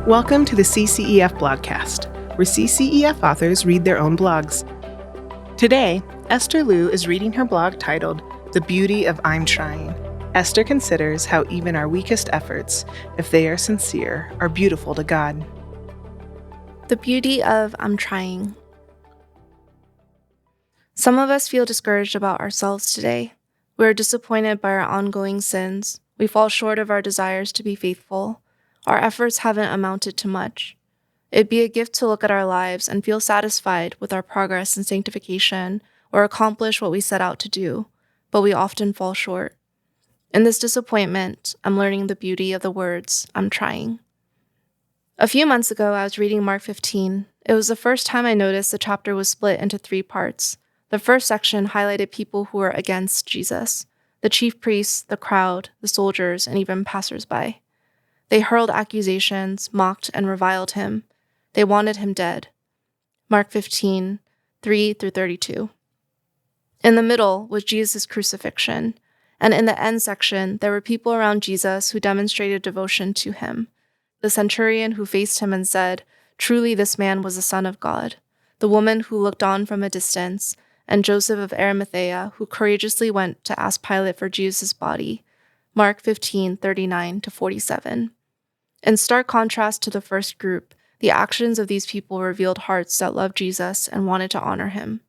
Welcome to the CCEF Blogcast, where CCEF authors read their own blogs. Today, Esther Liu is reading her blog titled The Beauty of I'm Trying. Esther considers how even our weakest efforts, if they are sincere, are beautiful to God. The beauty of I'm trying. Some of us feel discouraged about ourselves today. We are disappointed by our ongoing sins. We fall short of our desires to be faithful. Our efforts haven't amounted to much. It'd be a gift to look at our lives and feel satisfied with our progress in sanctification or accomplish what we set out to do, but we often fall short. In this disappointment, I'm learning the beauty of the words, I'm trying. A few months ago, I was reading Mark 15. It was the first time I noticed the chapter was split into 3 parts. The first section highlighted people who were against Jesus: the chief priests, the crowd, the soldiers, and even passersby. They hurled accusations, mocked, and reviled him. They wanted him dead. Mark 15, 3-32. In the middle was Jesus' crucifixion, and in the end section, there were people around Jesus who demonstrated devotion to him. The centurion who faced him and said, "Truly this man was the Son of God." The woman who looked on from a distance, and Joseph of Arimathea, who courageously went to ask Pilate for Jesus' body. Mark 15:39-47. In stark contrast to the first group, the actions of these people revealed hearts that loved Jesus and wanted to honor him.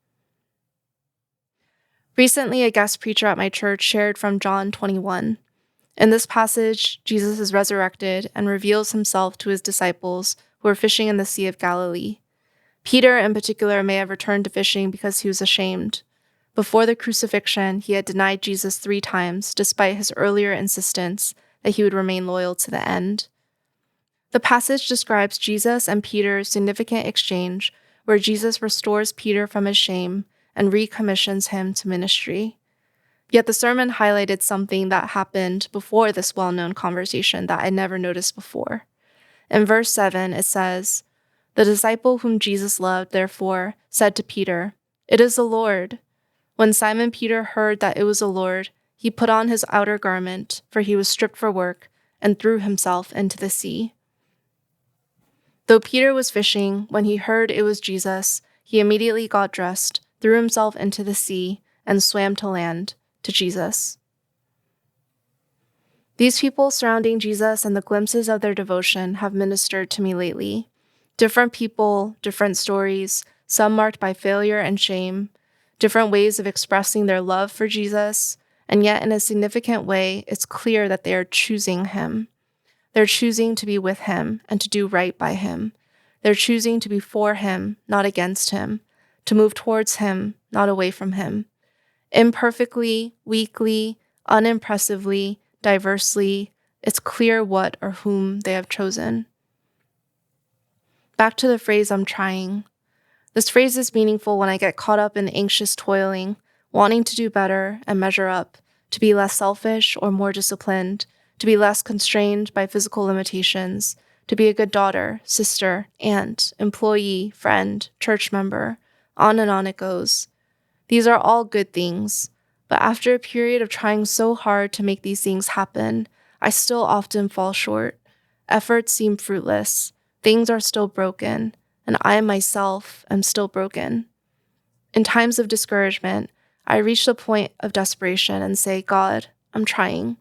Recently, a guest preacher at my church shared from John 21. In this passage, Jesus is resurrected and reveals himself to his disciples who were fishing in the Sea of Galilee. Peter, in particular, may have returned to fishing because he was ashamed. Before the crucifixion, he had denied Jesus 3 times, despite his earlier insistence that he would remain loyal to the end. The passage describes Jesus and Peter's significant exchange, where Jesus restores Peter from his shame and recommissions him to ministry. Yet the sermon highlighted something that happened before this well-known conversation that I never noticed before. In verse 7, it says, "The disciple whom Jesus loved, therefore, said to Peter, 'It is the Lord.' When Simon Peter heard that it was the Lord, he put on his outer garment, for he was stripped for work, and threw himself into the sea." Though Peter was fishing, when he heard it was Jesus, he immediately got dressed, threw himself into the sea, and swam to land, to Jesus. These people surrounding Jesus and the glimpses of their devotion have ministered to me lately. Different people, different stories, some marked by failure and shame, different ways of expressing their love for Jesus, and yet in a significant way, it's clear that they are choosing him. They're choosing to be with him and to do right by him. They're choosing to be for him, not against him, to move towards him, not away from him. Imperfectly, weakly, unimpressively, diversely, it's clear what or whom they have chosen. Back to the phrase, I'm trying. This phrase is meaningful when I get caught up in anxious toiling, wanting to do better and measure up, to be less selfish or more disciplined, to be less constrained by physical limitations, to be a good daughter, sister, aunt, employee, friend, church member. On and on it goes. These are all good things, but after a period of trying so hard to make these things happen, I still often fall short. Efforts seem fruitless. Things are still broken, and I myself am still broken. In times of discouragement, I reach the point of desperation and say, "God, I'm trying."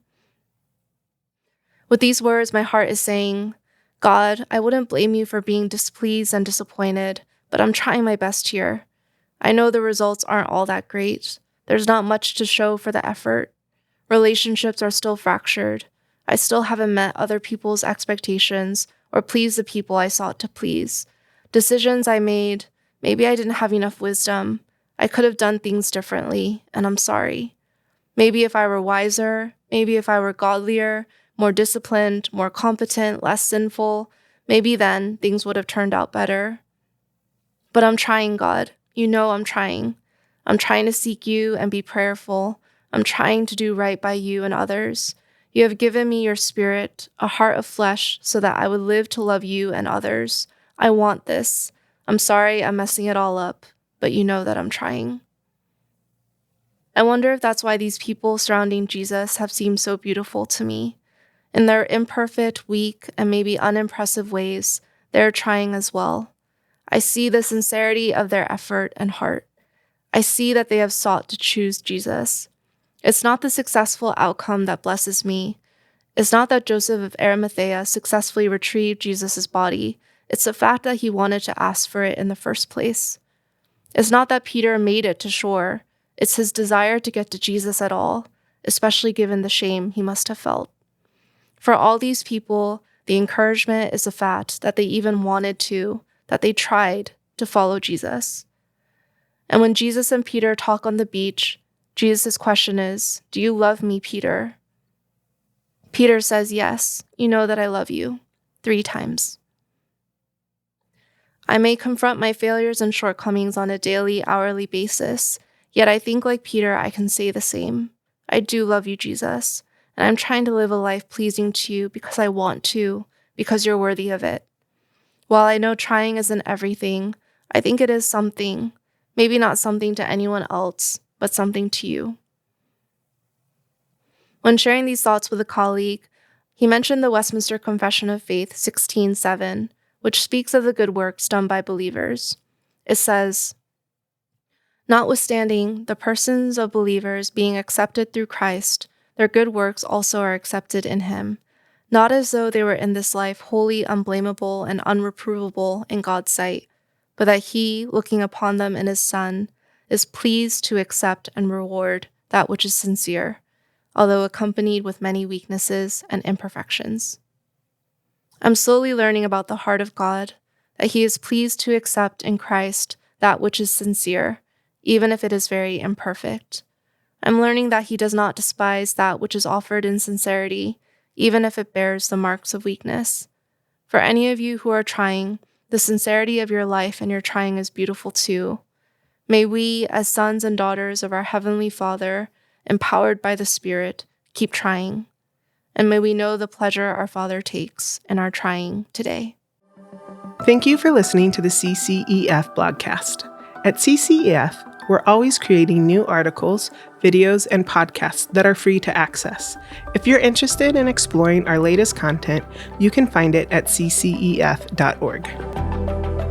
With these words, my heart is saying, "God, I wouldn't blame you for being displeased and disappointed, but I'm trying my best here. I know the results aren't all that great. There's not much to show for the effort. Relationships are still fractured. I still haven't met other people's expectations or pleased the people I sought to please. Decisions I made, maybe I didn't have enough wisdom. I could have done things differently, and I'm sorry. Maybe if I were wiser, maybe if I were godlier, more disciplined, more competent, less sinful, maybe then things would have turned out better. But I'm trying, God. You know I'm trying. I'm trying to seek you and be prayerful. I'm trying to do right by you and others. You have given me your spirit, a heart of flesh, so that I would live to love you and others. I want this. I'm sorry I'm messing it all up, but you know that I'm trying." I wonder if that's why these people surrounding Jesus have seemed so beautiful to me. In their imperfect, weak, and maybe unimpressive ways, they are trying as well. I see the sincerity of their effort and heart. I see that they have sought to choose Jesus. It's not the successful outcome that blesses me. It's not that Joseph of Arimathea successfully retrieved Jesus' body. It's the fact that he wanted to ask for it in the first place. It's not that Peter made it to shore. It's his desire to get to Jesus at all, especially given the shame he must have felt. For all these people, the encouragement is the fact that they even wanted to, that they tried to follow Jesus. And when Jesus and Peter talk on the beach, Jesus' question is, "Do you love me, Peter?" Peter says, "Yes, you know that I love you," 3 times. I may confront my failures and shortcomings on a daily, hourly basis, yet I think like Peter, I can say the same. I do love you, Jesus, and I'm trying to live a life pleasing to you because I want to, because you're worthy of it. While I know trying isn't everything, I think it is something, maybe not something to anyone else, but something to you. When sharing these thoughts with a colleague, he mentioned the Westminster Confession of Faith 16:7, which speaks of the good works done by believers. It says, "Notwithstanding the persons of believers being accepted through Christ, their good works also are accepted in him, not as though they were in this life wholly unblameable and unreprovable in God's sight, but that he, looking upon them in his Son, is pleased to accept and reward that which is sincere, although accompanied with many weaknesses and imperfections." I'm slowly learning about the heart of God, that he is pleased to accept in Christ that which is sincere, even if it is very imperfect. I'm learning that he does not despise that which is offered in sincerity, even if it bears the marks of weakness. For any of you who are trying, the sincerity of your life and your trying is beautiful too. May we, as sons and daughters of our Heavenly Father, empowered by the Spirit, keep trying. And may we know the pleasure our Father takes in our trying today. Thank you for listening to the CCEF blogcast. At CCEF, we're always creating new articles, videos, and podcasts that are free to access. If you're interested in exploring our latest content, you can find it at ccef.org.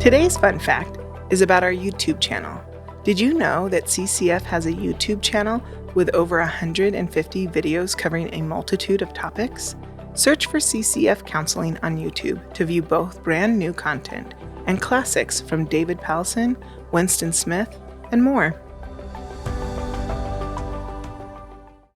Today's fun fact is about our YouTube channel. Did you know that CCF has a YouTube channel with over 150 videos covering a multitude of topics? Search for CCF Counseling on YouTube to view both brand new content and classics from David Powlison, Winston Smith, and more.